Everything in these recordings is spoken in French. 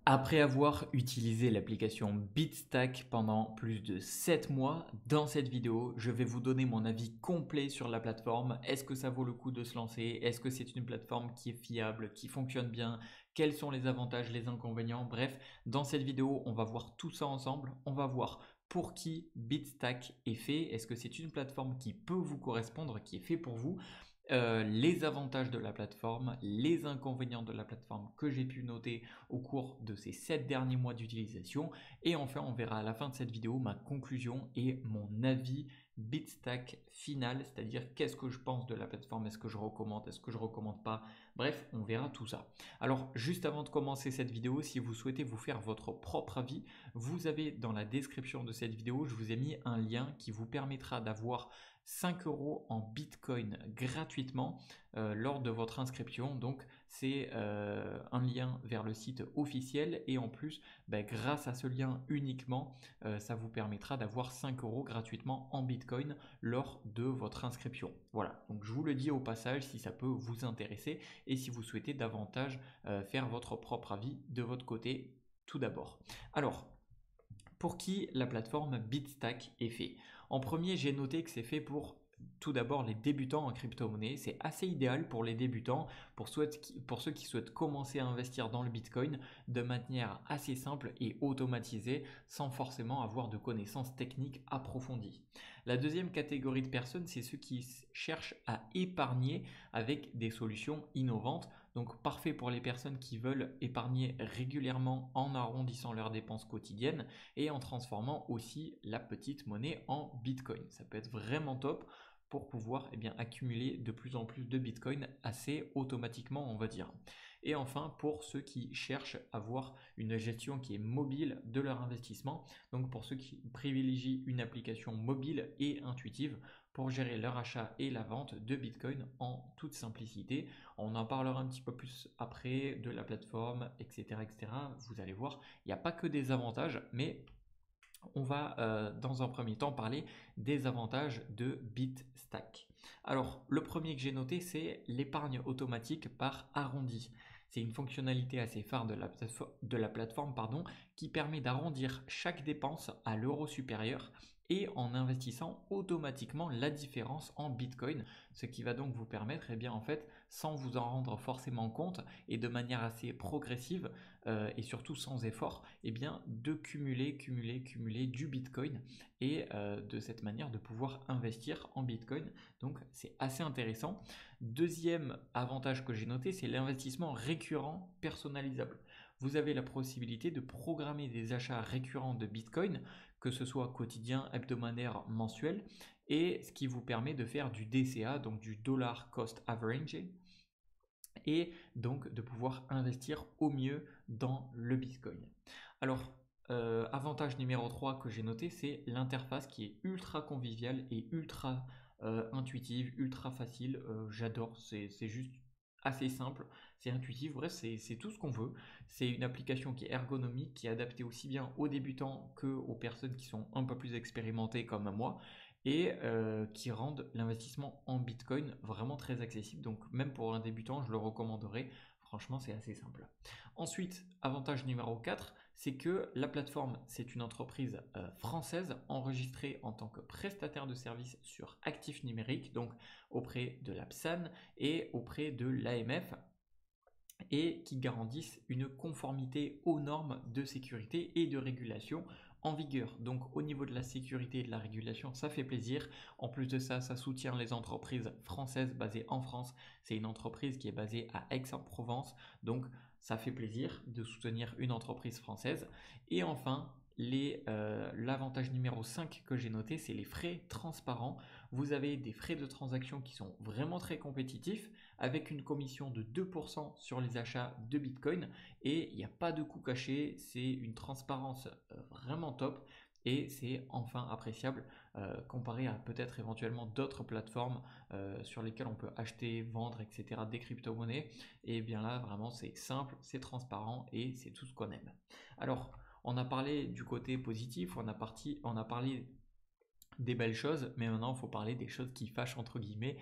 Après avoir utilisé l'application BitStack pendant plus de 7 mois, dans cette vidéo, je vais vous donner mon avis complet sur la plateforme. Est-ce que ça vaut le coup de se lancer? Est-ce que c'est une plateforme qui est fiable, qui fonctionne bien? Quels sont les avantages, les inconvénients? Bref, dans cette vidéo, on va voir tout ça ensemble. On va voir pour qui BitStack est fait. Est-ce que c'est une plateforme qui peut vous correspondre, qui est fait pour vous? Les avantages de la plateforme, les inconvénients de la plateforme que j'ai pu noter au cours de ces 7 derniers mois d'utilisation. Et enfin, on verra à la fin de cette vidéo ma conclusion et mon avis BitStack final, c'est-à-dire qu'est-ce que je pense de la plateforme, est-ce que je recommande, est-ce que je recommande pas. Bref, on verra tout ça. Alors, juste avant de commencer cette vidéo, si vous souhaitez vous faire votre propre avis, vous avez dans la description de cette vidéo, je vous ai mis un lien qui vous permettra d'avoir 5 euros en Bitcoin gratuitement lors de votre inscription. Donc c'est un lien vers le site officiel et en plus grâce à ce lien uniquement ça vous permettra d'avoir 5 euros gratuitement en Bitcoin lors de votre inscription. Voilà, donc je vous le dis au passage si ça peut vous intéresser et si vous souhaitez davantage faire votre propre avis de votre côté tout d'abord. Alors, pour qui la plateforme BitStack est fait? En premier, j'ai noté que c'est fait pour tout d'abord les débutants en crypto-monnaie. C'est assez idéal pour les débutants, pour ceux qui souhaitent commencer à investir dans le Bitcoin de manière assez simple et automatisée sans forcément avoir de connaissances techniques approfondies. La deuxième catégorie de personnes, c'est ceux qui cherchent à épargner avec des solutions innovantes. Donc parfait pour les personnes qui veulent épargner régulièrement en arrondissant leurs dépenses quotidiennes et en transformant aussi la petite monnaie en Bitcoin. Ça peut être vraiment top pour pouvoir accumuler de plus en plus de Bitcoin assez automatiquement, on va dire. Et enfin, pour ceux qui cherchent à avoir une gestion qui est mobile de leur investissement, donc pour ceux qui privilégient une application mobile et intuitive pour gérer leur achat et la vente de Bitcoin en toute simplicité. On en parlera un petit peu plus après de la plateforme, etc. etc. Vous allez voir, il n'y a pas que des avantages, mais on va dans un premier temps parler des avantages de BitStack. Alors, le premier que j'ai noté, c'est l'épargne automatique par arrondi. C'est une fonctionnalité assez phare de la plateforme qui permet d'arrondir chaque dépense à l'euro supérieur et en investissant automatiquement la différence en Bitcoin, ce qui va donc vous permettre, en fait, sans vous en rendre forcément compte et de manière assez progressive et surtout sans effort, de cumuler du Bitcoin et de cette manière de pouvoir investir en Bitcoin. Donc c'est assez intéressant. Deuxième avantage que j'ai noté, c'est l'investissement récurrent personnalisable. Vous avez la possibilité de programmer des achats récurrents de Bitcoin, que ce soit quotidien, hebdomadaire, mensuel, et ce qui vous permet de faire du DCA, donc du dollar cost average, et donc de pouvoir investir au mieux dans le Bitcoin. Alors, avantage numéro 3 que j'ai noté, c'est l'interface qui est ultra conviviale et ultra intuitive, ultra facile. J'adore, c'est juste assez simple, c'est intuitif, bref, c'est tout ce qu'on veut. C'est une application qui est ergonomique, qui est adaptée aussi bien aux débutants qu'aux personnes qui sont un peu plus expérimentées comme moi et qui rendent l'investissement en Bitcoin vraiment très accessible. Donc même pour un débutant, je le recommanderais. Franchement, c'est assez simple. Ensuite, avantage numéro 4, c'est que la plateforme, c'est une entreprise française enregistrée en tant que prestataire de services sur actifs numériques, donc auprès de l'APSAN et auprès de l'AMF, et qui garantissent une conformité aux normes de sécurité et de régulation en vigueur. Donc au niveau de la sécurité et de la régulation, ça fait plaisir. En plus de ça, ça soutient les entreprises françaises basées en France. C'est une entreprise qui est basée à Aix-en-Provence. Donc ça fait plaisir de soutenir une entreprise française. Et enfin, l'avantage numéro 5 que j'ai noté, c'est les frais transparents. Vous avez des frais de transaction qui sont vraiment très compétitifs avec une commission de 2% sur les achats de Bitcoin et il n'y a pas de coût caché, c'est une transparence vraiment top et c'est enfin appréciable comparé à peut-être éventuellement d'autres plateformes sur lesquelles on peut acheter, vendre, etc. des crypto-monnaies. Et bien là, vraiment, c'est simple, c'est transparent et c'est tout ce qu'on aime. Alors, on a parlé du côté positif, on a parlé des belles choses, mais maintenant il faut parler des choses qui fâchent entre guillemets.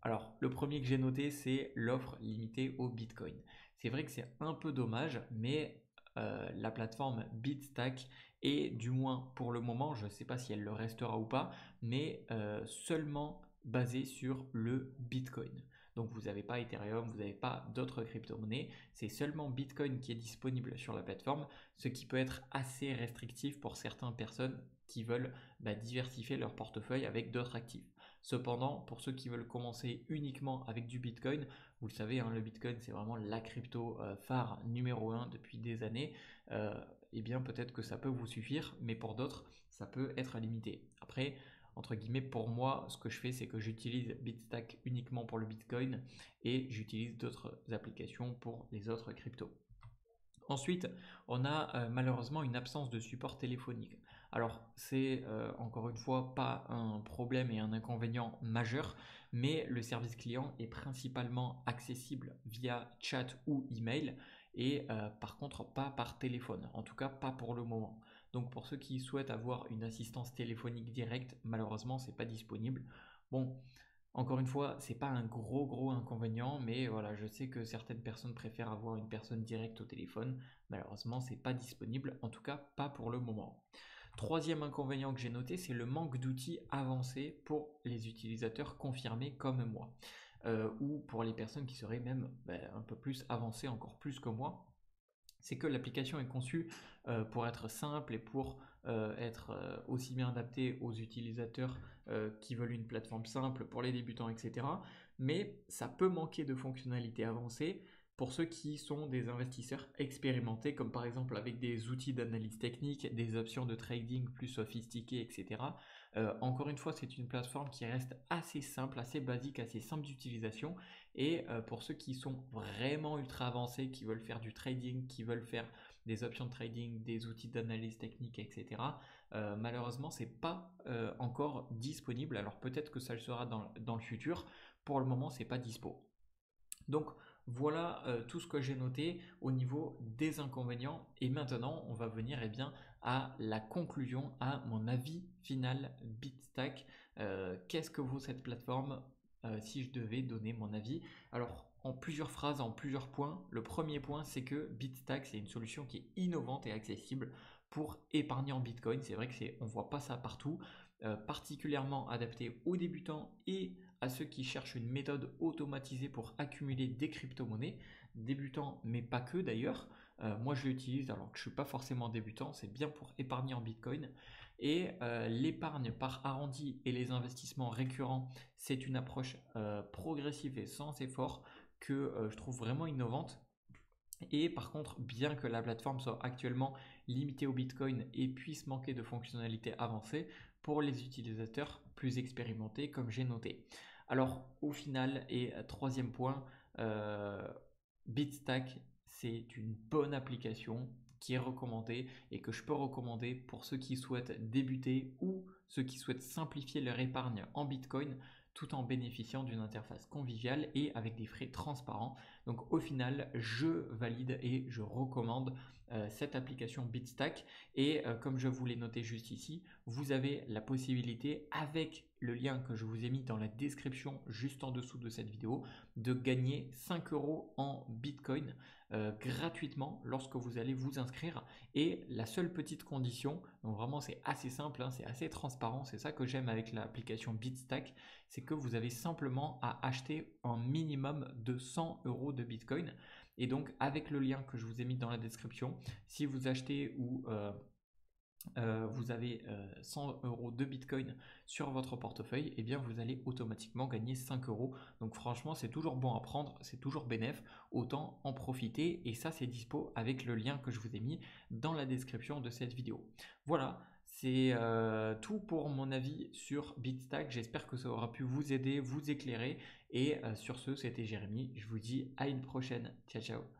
Alors, le premier que j'ai noté, c'est l'offre limitée au Bitcoin. C'est vrai que c'est un peu dommage, mais la plateforme BitStack est, du moins pour le moment, je ne sais pas si elle le restera ou pas, mais seulement basée sur le Bitcoin. Donc vous n'avez pas Ethereum, vous n'avez pas d'autres crypto-monnaies, c'est seulement Bitcoin qui est disponible sur la plateforme, ce qui peut être assez restrictif pour certaines personnes qui veulent diversifier leur portefeuille avec d'autres actifs. Cependant, pour ceux qui veulent commencer uniquement avec du Bitcoin, vous le savez, hein, le Bitcoin c'est vraiment la crypto phare numéro 1 depuis des années, et bien peut-être que ça peut vous suffire, mais pour d'autres ça peut être limité. Après, entre guillemets, pour moi, ce que je fais, c'est que j'utilise BitStack uniquement pour le Bitcoin et j'utilise d'autres applications pour les autres cryptos. Ensuite, on a malheureusement une absence de support téléphonique. Alors, c'est encore une fois pas un problème et un inconvénient majeur, mais le service client est principalement accessible via chat ou email et par contre pas par téléphone, en tout cas pas pour le moment. Donc pour ceux qui souhaitent avoir une assistance téléphonique directe, malheureusement c'est pas disponible. Bon, encore une fois, c'est pas un gros inconvénient, mais voilà, je sais que certaines personnes préfèrent avoir une personne directe au téléphone. Malheureusement, c'est pas disponible, en tout cas pas pour le moment. Troisième inconvénient que j'ai noté, c'est le manque d'outils avancés pour les utilisateurs confirmés comme moi, ou pour les personnes qui seraient même un peu plus avancées, encore plus que moi. C'est que l'application est conçue pour être simple et pour être aussi bien adaptée aux utilisateurs qui veulent une plateforme simple pour les débutants, etc. Mais ça peut manquer de fonctionnalités avancées pour ceux qui sont des investisseurs expérimentés, comme par exemple avec des outils d'analyse technique, des options de trading plus sophistiquées, etc. Encore une fois, c'est une plateforme qui reste assez simple, assez basique, assez simple d'utilisation. Et pour ceux qui sont vraiment ultra avancés, qui veulent faire du trading, qui veulent faire des options de trading, des outils d'analyse technique, etc., malheureusement, c'est pas encore disponible. Alors peut-être que ça le sera dans le futur. Pour le moment, c'est pas dispo. Donc voilà tout ce que j'ai noté au niveau des inconvénients. Et maintenant, on va venir à la conclusion, à mon avis final BitStack. Qu'est-ce que vaut cette plateforme si je devais donner mon avis? Alors, en plusieurs phrases, en plusieurs points. Le premier point, c'est que BitStack, c'est une solution qui est innovante et accessible pour épargner en Bitcoin. C'est vrai que on ne voit pas ça partout. Particulièrement adapté aux débutants et à ceux qui cherchent une méthode automatisée pour accumuler des crypto-monnaies, débutants mais pas que d'ailleurs. Moi je l'utilise alors que je ne suis pas forcément débutant, c'est bien pour épargner en Bitcoin. Et l'épargne par arrondi et les investissements récurrents, c'est une approche progressive et sans effort que je trouve vraiment innovante. Et par contre, bien que la plateforme soit actuellement limitée au Bitcoin et puisse manquer de fonctionnalités avancées pour les utilisateurs plus expérimentés, comme j'ai noté. Alors, au final, et troisième point, BitStack, c'est une bonne application qui est recommandée et que je peux recommander pour ceux qui souhaitent débuter ou ceux qui souhaitent simplifier leur épargne en Bitcoin tout en bénéficiant d'une interface conviviale et avec des frais transparents. Donc au final, je valide et je recommande cette application BitStack. Et comme je vous l'ai noté juste ici, vous avez la possibilité, avec le lien que je vous ai mis dans la description juste en dessous de cette vidéo, de gagner 5 euros en Bitcoin gratuitement lorsque vous allez vous inscrire. Et la seule petite condition, donc vraiment c'est assez simple, hein, c'est assez transparent, c'est ça que j'aime avec l'application BitStack, c'est que vous avez simplement à acheter un minimum de 100 euros de Bitcoin. Et donc avec le lien que je vous ai mis dans la description, si vous achetez ou vous avez 100 euros de Bitcoin sur votre portefeuille, et bien vous allez automatiquement gagner 5 euros. Donc franchement, c'est toujours bon à prendre, c'est toujours bénéf, autant en profiter. Et ça, c'est dispo avec le lien que je vous ai mis dans la description de cette vidéo. Voilà, c'est tout pour mon avis sur BitStack. J'espère que ça aura pu vous aider, vous éclairer. Et sur ce, c'était Jérémy. Je vous dis à une prochaine. Ciao, ciao.